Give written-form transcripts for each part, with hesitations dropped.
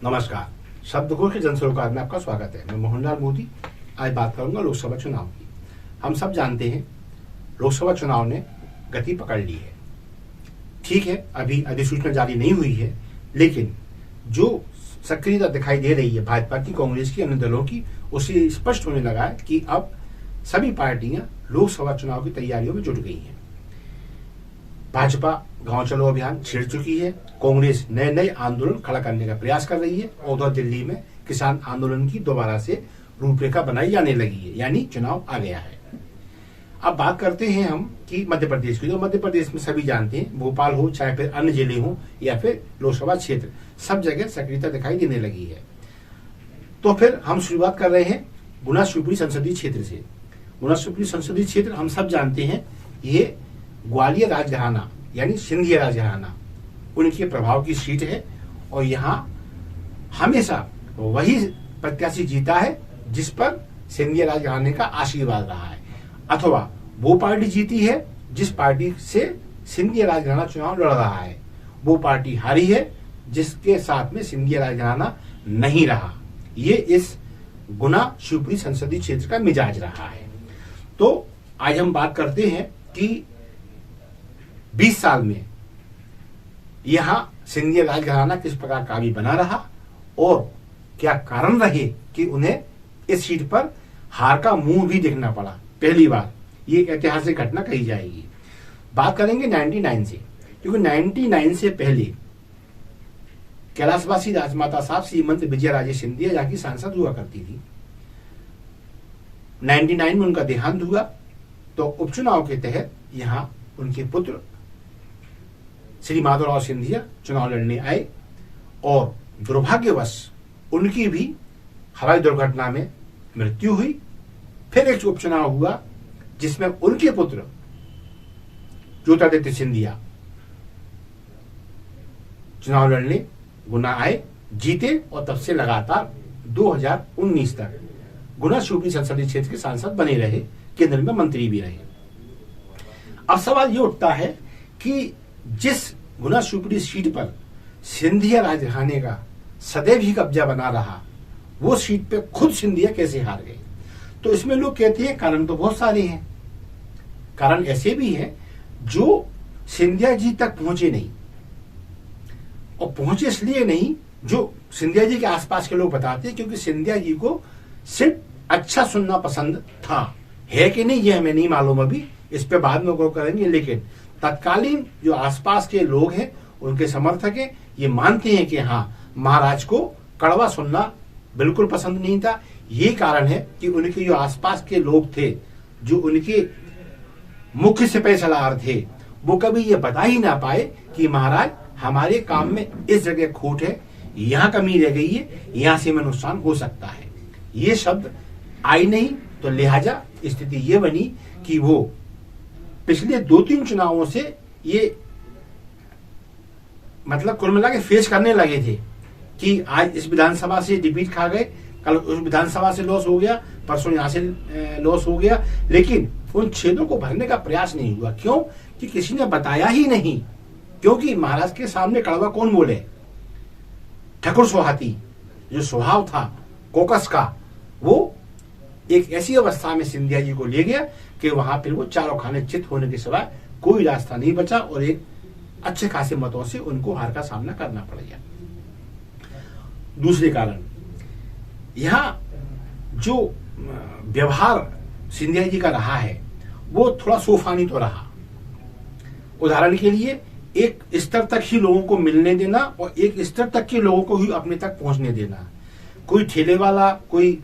नमस्कार, शब्दकोश के जनसरोकार में आपका स्वागत है। मैं मोहनलाल मोदी आज बात करूंगा लोकसभा चुनाव की। हम सब जानते हैं लोकसभा चुनाव ने गति पकड़ ली है। ठीक है, अभी अधिसूचना जारी नहीं हुई है, लेकिन जो सक्रियता दिखाई दे रही है भाजपा की, कांग्रेस की, अन्य दलों की, उससे स्पष्ट होने लगा है कि अब सभी पार्टियां लोकसभा चुनाव की तैयारियों में जुट गई हैं। भाजपा गांव चलो अभियान छेड़ चुकी है, कांग्रेस नए नए आंदोलन खड़ा करने का प्रयास कर रही है और उधर दिल्ली में किसान आंदोलन की दोबारा से रूपरेखा बनाई जाने लगी है, यानी चुनाव आ गया है। अब बात करते हैं हम कि मध्य प्रदेश की। तो मध्य प्रदेश में सभी जानते हैं, भोपाल हो चाहे फिर अन्य जिले हो या फिर लोकसभा क्षेत्र, सब जगह सक्रियता दिखाई देने लगी है। तो फिर हम शुरुआत कर रहे हैं गुना शिवपुरी संसदीय क्षेत्र से। गुना शिवपुरी संसदीय क्षेत्र हम सब जानते हैं, ये ग्वालियर राजघराना यानी सिंधिया राजघराना उनके प्रभाव की सीट है और यहाँ हमेशा वही प्रत्याशी जीता है जिस पर सिंधिया राजघराने का आशीर्वाद रहा है, अथवा वो पार्टी जीती है जिस पार्टी से सिंधिया राजघराना चुनाव लड़ रहा है। वो पार्टी हारी है जिसके साथ में सिंधिया राजघराना नहीं रहा। ये इस गुना शिवपुरी संसदीय क्षेत्र का मिजाज रहा है। तो आज हम बात करते हैं कि 20 साल में यहां सिंधिया राजघराना किस प्रकार काबिज बना रहा और क्या कारण रहे कि उन्हें इस सीट पर हार का मुंह भी देखना पड़ा। पहली बार ये ऐतिहासिक घटना कही जाएगी। बात करेंगे 99 से, क्योंकि 99 से पहले कैलाशवासी राजमाता साहब श्रीमंत विजया राजे सिंधिया यहाँ की सांसद हुआ करती थी। 99 में उनका देहांत हुआ, तो उपचुनाव के तहत यहां उनके पुत्र श्री माधवराव सिंधिया चुनाव लड़ने आए और दुर्भाग्यवश उनकी भी हवाई दुर्घटना में मृत्यु हुई। फिर एक उपचुनाव हुआ जिसमें उनके पुत्र ज्योतिरादित्य सिंधिया चुनाव लड़ने गुना आए, जीते और तब से लगातार 2019 तक गुना शिवपुरी संसदीय क्षेत्र के सांसद बने रहे, केंद्र में मंत्री भी रहे। अब सवाल ये उठता है कि जिस गुना शिवपुरी सीट पर सिंधिया राजघराने का सदैव ही कब्जा बना रहा, वो सीट पे खुद सिंधिया कैसे हार गए? तो इसमें लोग कहते हैं कारण तो बहुत सारे हैं। कारण ऐसे भी हैं जो सिंधिया जी तक पहुंचे नहीं, और पहुंचे इसलिए नहीं, जो सिंधिया जी के आसपास के लोग बताते हैं क्योंकि सिंधिया जी को सिर्फ अच्छा सुनना पसंद था। है कि नहीं ये हमें नहीं मालूम, अभी इस पे बाद में गौर करेंगे। लेकिन तत्कालीन जो आसपास के लोग हैं, उनके समर्थक हैं, ये मानते हैं कि हाँ, महाराज को कड़वा सुनना बिल्कुल पसंद नहीं था। ये कारण है कि उनके जो आसपास के लोग थे, जो उनके मुख्य सिपाही सलाहकार थे, वो कभी ये बता ही ना पाए कि महाराज हमारे काम में इस जगह खोट है, यहाँ कमी रह गई है, यहाँ से में नुकसान हो सकता है। ये शब्द आई नहीं, तो लिहाजा स्थिति ये बनी कि वो पिछले 2-3 चुनावों से ये मतलब कुल मिला के फेस करने लगे थे कि आज इस विधानसभा से डिफीट खा गए, कल उस विधानसभा से लॉस हो गया, परसों यहां से लॉस हो गया, लेकिन उन छेदों को भरने का प्रयास नहीं हुआ। क्यों? कि किसी ने बताया ही नहीं। क्योंकि महाराज के सामने कड़वा कौन बोले? ठाकुर सोहाती जो स्वभाव था कोकस का, वो एक ऐसी अवस्था में सिंधिया जी को ले गया कि वहां फिर वो चारों खाने चित होने के सिवाय कोई रास्ता नहीं बचा और एक अच्छे खासे मतों से उनको हार का सामना करना पड़ गया। दूसरे कारण, यहां जो व्यवहार सिंधिया जी का रहा है वो थोड़ा सोफानी तो रहा। उदाहरण के लिए एक स्तर तक ही लोगों को मिलने देना और एक स्तर तक के लोगों को ही अपने तक पहुंचने देना। कोई ठेले वाला, कोई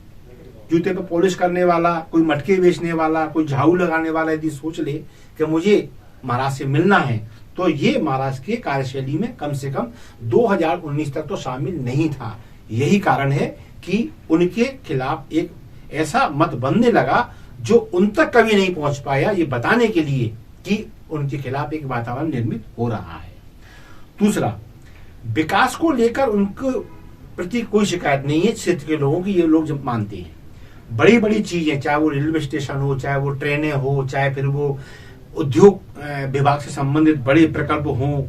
जूते पे पॉलिश करने वाला, कोई मटके बेचने वाला, कोई झाड़ू लगाने वाला यदि सोच ले कि मुझे महाराज से मिलना है, तो ये महाराज के कार्यशैली में कम से कम 2019 तक तो शामिल नहीं था। यही कारण है कि उनके खिलाफ एक ऐसा मत बनने लगा जो उन तक कभी नहीं पहुंच पाया, ये बताने के लिए कि उनके खिलाफ एक वातावरण निर्मित हो रहा है। दूसरा, विकास को लेकर उनके प्रति कोई शिकायत नहीं है क्षेत्र के लोगों की, ये लोग जब मानते हैं। बड़ी बड़ी चीजें, चाहे वो रेलवे स्टेशन हो, चाहे वो ट्रेनें हो, चाहे फिर वो उद्योग विभाग से संबंधित बड़े प्रकल्प हों,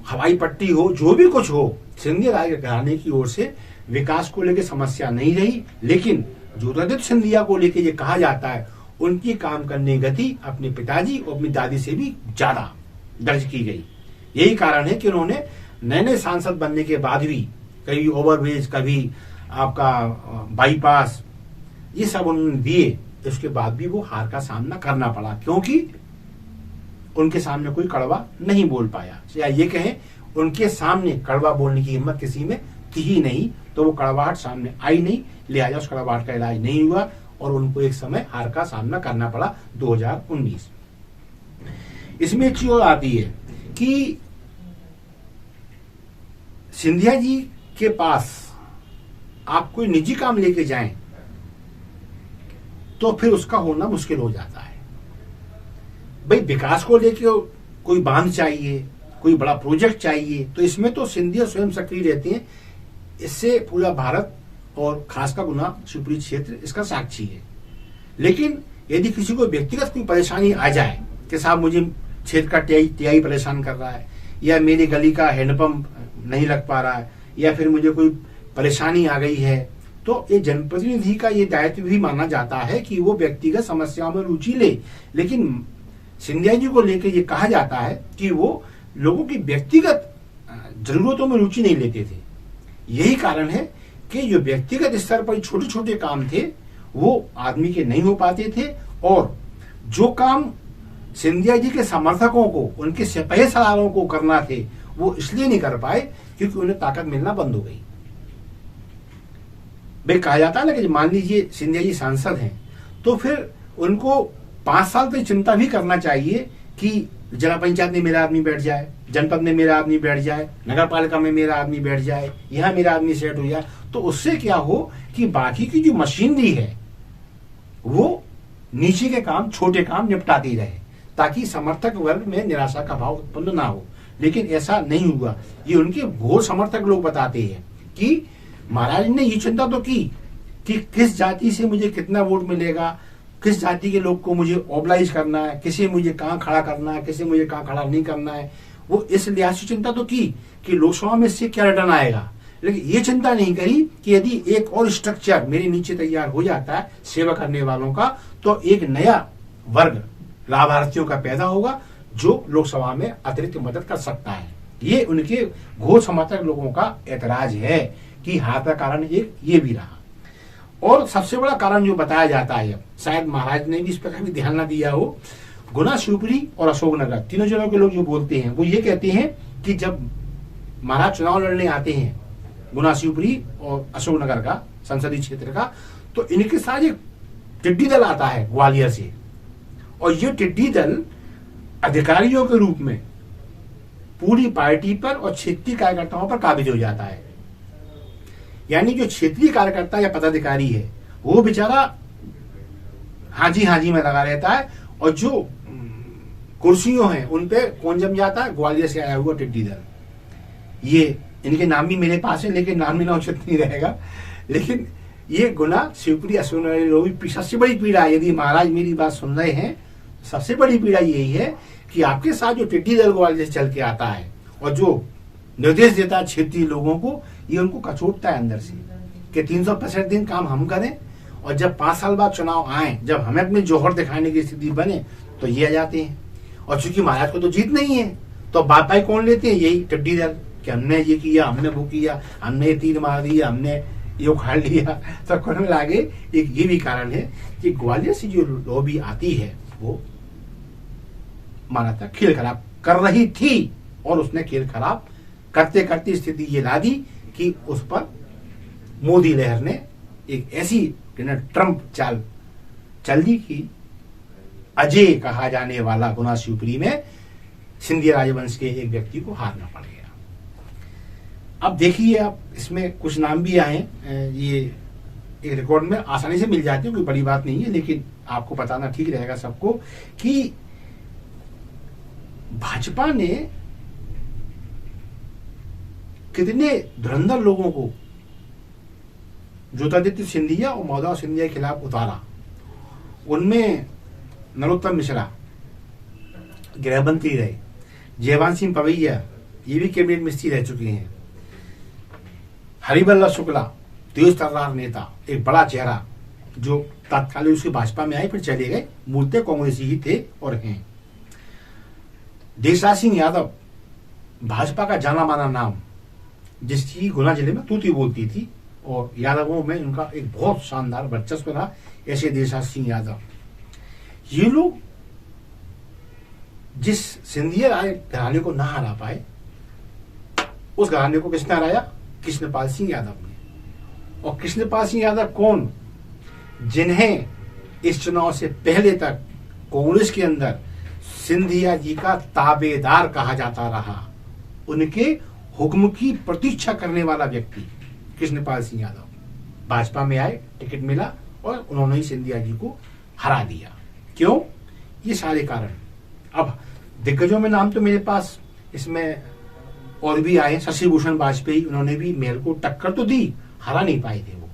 हवाई पट्टी हो, जो भी कुछ हो, सिंधिया राजघराने की ओर से विकास को लेकर समस्या नहीं रही। लेकिन ज्योतिरादित्य सिंधिया को लेकर ये कहा जाता है उनकी काम करने की गति अपने पिताजी और अपनी दादी से भी ज्यादा दर्ज की गई। यही कारण है कि उन्होंने नए नए सांसद बनने के बाद भी कभी ओवरब्रिज, कभी आपका बाईपास, ये सब उन्होंने दिए। उसके बाद भी वो हार का सामना करना पड़ा, क्योंकि उनके सामने कोई कड़वा नहीं बोल पाया, या ये कहें उनके सामने कड़वा बोलने की हिम्मत किसी में थी ही नहीं, तो वो कड़वाहट सामने आई नहीं, लिहाजा उस कड़वाहट का इलाज नहीं हुआ और उनको एक समय हार का सामना करना पड़ा 2019। इसमें एक चीज और आती है कि सिंधिया जी के पास आप कोई निजी काम लेके जाएं तो फिर उसका होना मुश्किल हो जाता है। भाई विकास को लेके कोई बांध चाहिए, कोई बड़ा प्रोजेक्ट चाहिए, तो इसमें तो सिंधिया स्वयं सक्रिय रहते हैं। इससे पूरा भारत और खासकर गुना शिवपुरी क्षेत्र इसका साक्षी है। लेकिन यदि किसी को व्यक्तिगत कोई परेशानी आ जाए कि साहब मुझे क्षेत्र का टीआई परेशान कर रहा है, या मेरी गली का हैंडपंप नहीं लग पा रहा है, या फिर मुझे कोई परेशानी आ गई है, तो ये जनप्रतिनिधि का ये दायित्व भी माना जाता है कि वो व्यक्तिगत समस्याओं में रुचि ले। लेकिन सिंधिया जी को लेकर ये कहा जाता है कि वो लोगों की व्यक्तिगत जरूरतों में रुचि नहीं लेते थे। यही कारण है कि जो व्यक्तिगत स्तर पर छोटे छोटे काम थे वो आदमी के नहीं हो पाते थे, और जो काम सिंधिया जी के समर्थकों को, उनके सिपह सलारों को करना थे, वो इसलिए नहीं कर पाए क्योंकि उन्हें ताकत मिलना बंद हो गई। भाई कहा जाता है ना कि मान लीजिए सिंधिया जी सांसद हैं, तो फिर उनको 5 साल तक चिंता भी करना चाहिए कि जिला पंचायत में मेरा आदमी बैठ जाए, जनपद में मेरा आदमी बैठ जाए, नगर पालिका में मेरा आदमी बैठ जाए, यहाँ मेरा आदमी सेट हो जाए। तो उससे क्या हो कि बाकी की जो मशीनरी है वो नीचे के काम, छोटे काम निपटाती रहे, ताकि समर्थक वर्ग में निराशा का भाव उत्पन्न ना हो। लेकिन ऐसा नहीं हुआ। ये उनके घोर समर्थक लोग बताते हैं कि महाराज ने ये चिंता तो की कि किस जाति से मुझे कितना वोट मिलेगा, किस जाति के लोग को मुझे ऑबलाइज करना है, किसे मुझे कहाँ खड़ा करना है, किसे मुझे कहाँ खड़ा नहीं करना है। वो इस लिहाज से चिंता तो की कि लोकसभा में इससे क्या रिटर्न आएगा, लेकिन ये चिंता नहीं करी कि यदि एक और स्ट्रक्चर मेरे नीचे तैयार हो जाता है सेवा करने वालों का, तो एक नया वर्ग लाभार्थियों का पैदा होगा जो लोकसभा में अतिरिक्त मदद कर सकता है। ये उनके घोर समर्थक लोगों का ऐतराज है कि हार का कारण एक ये भी रहा। और सबसे बड़ा कारण जो बताया जाता है, शायद महाराज ने भी इस पर कभी ध्यान न दिया हो, गुना, शिवपुरी और अशोकनगर तीनों जिलों के लोग जो बोलते हैं वो ये कहते हैं कि जब महाराज चुनाव लड़ने आते हैं गुना, शिवपुरी और अशोकनगर का संसदीय क्षेत्र का, तो इनके साथ एक टिड्डी दल आता है ग्वालियर से, और ये टिड्डी दल अधिकारियों के रूप में पूरी पार्टी पर और क्षेत्रीय कार्यकर्ताओं पर काबिज हो जाता है। यानी जो क्षेत्रीय कार्यकर्ता या पदाधिकारी है वो बेचारा हाजी में लगा रहता है, और जो कुर्सियों हैं उन पे कौन जम जाता है, ग्वालियर से आया हुआ टिड्डी दल। ये इनके नाम भी मेरे पास है, लेकिन नाम भी ना उचित नहीं रहेगा। लेकिन ये गुना, शिवपुरी, अशोकनगर सबसे बड़ी पीड़ा है। यदि महाराज मेरी बात सुन रहे हैं, सबसे बड़ी पीड़ा यही है कि आपके साथ जो टिड्डी दल ग्वालियर से चल के आता है और जो निर्देश देता है क्षेत्रीय लोगों को, ये उनको कचोटता है अंदर से कि 365 दिन काम हम करें, और जब 5 साल बाद चुनाव आए, जब हमें अपने जौहर दिखाने की स्थिति बने, तो ये आ जाते हैं। और चूंकि महाराज को तो जीत नहीं है, तो बात भाई कौन लेते हैं, यही टिड्डी दल, कि हमने ये किया, हमने वो किया, हमने ये तीर मार दिया, हमने ये उखाड़ लिया। तो कुल मिला के एक ये भी कारण है कि ग्वालियर से जो लॉबी आती है वो माना था खेल खराब कर रही थी, और उसने खेल खराब करते करते स्थिति ये ला दी कि उस पर मोदी लहर ने एक ऐसी ट्रंप चाल चल दी कि अजय कहा जाने वाला गुना, शिवपुरी में सिंधिया राजवंश के एक व्यक्ति को हारना पड़ गया। अब देखिए, आप इसमें कुछ नाम भी आए, ये एक रिकॉर्ड में आसानी से मिल जाते हैं, कोई बड़ी बात नहीं है, लेकिन आपको बताना ठीक रहेगा सबको कि भाजपा ने कितने धुरंधर लोगों को ज्योतिरादित्य सिंधिया और माधव सिंधिया के खिलाफ उतारा। उनमें नरोत्तम मिश्रा गृह मंत्री रहे, जयवंत सिंह पवैया ये भी कैबिनेट मिनिस्ट्री रह चुके हैं। हरिवल्लभ शुक्ला, तेज तर्रार नेता, एक बड़ा चेहरा जो तत्कालीन उसकी भाजपा में आए फिर चले गए, मूलतः कांग्रेसी ही थे और हैं। देशराज सिंह यादव, भाजपा का जाना माना नाम, जिसकी गुना जिले में तूती बोलती थी और यादवों में उनका एक बहुत शानदार वर्चस्व रहा। ऐसे देशराज सिंह यादव, ये लोग जिस सिंधिया राय घराने को ना हरा पाए, उस घराने को किसने हराया? कृष्णपाल सिंह यादव ने। और कृष्णपाल सिंह यादव कौन? जिन्हें इस चुनाव से पहले तक कांग्रेस के अंदर सिंधिया जी का ताबेदार कहा जाता रहा, उनके हुक्म की प्रतीक्षा करने वाला व्यक्ति कृष्णपाल सिंह यादव भाजपा में आए, टिकट मिला और उन्होंने ही सिंधिया जी को हरा दिया। क्यों? ये सारे कारण। अब दिग्गजों में नाम तो मेरे पास इसमें और भी आए। शशि भूषण वाजपेयी, उन्होंने भी महल को टक्कर तो दी, हरा नहीं पाए थे वो।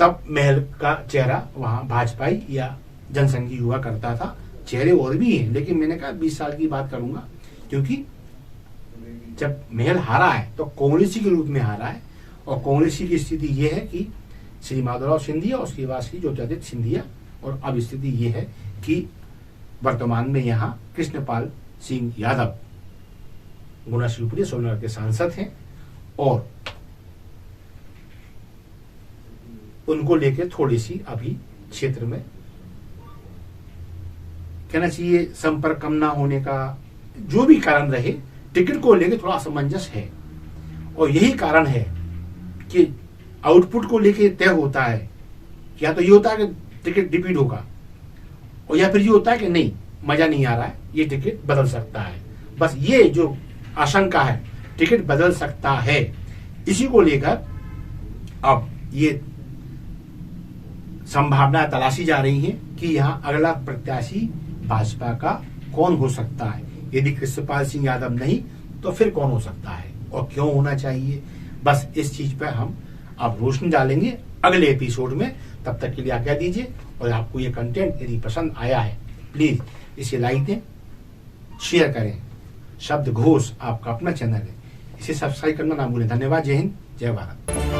तब महल का चेहरा वहां भाजपाई या जनसंघी हुआ करता था। चेहरे और भी हैं, लेकिन मैंने कहा 20 साल की बात करूंगा, क्योंकि जब महल हारा है तो कांग्रेसी के रूप में हारा है। और कांग्रेसी की स्थिति यह है कि श्री माधवराव सिंधिया और उसके बाद श्री ज्योतिरादित्य सिंधिया, और अब स्थिति यह है कि वर्तमान में यहाँ कृष्णपाल सिंह यादव गुना शिवपुरी सोलनगर के सांसद हैं और उनको लेकर थोड़ी सी अभी क्षेत्र में कहना चाहिए संपर्क कम ना होने का, जो भी कारण रहे, टिकट को लेकर थोड़ा असमंजस है। और यही कारण है कि आउटपुट को लेकर तय होता है, या तो ये होता है कि टिकट रिपीट होगा, और या फिर ये होता है कि नहीं, मजा नहीं आ रहा है, ये टिकट बदल सकता है। बस ये जो आशंका है, टिकट बदल सकता है, इसी को लेकर अब ये संभावना तलाशी जा रही है कि यहाँ अगला प्रत्याशी भाजपा का कौन हो सकता है। यदि कृष्णपाल सिंह यादव नहीं तो फिर कौन हो सकता है और क्यों होना चाहिए। बस इस चीज पर हम अब रोशनी डालेंगे अगले एपिसोड में। तब तक के लिए आज्ञा दीजिए, और आपको ये कंटेंट यदि पसंद आया है प्लीज इसे लाइक दें, शेयर करें। शब्द घोष आपका अपना चैनल है, इसे सब्सक्राइब करना ना भूलें। धन्यवाद। जय हिंद, जय भारत।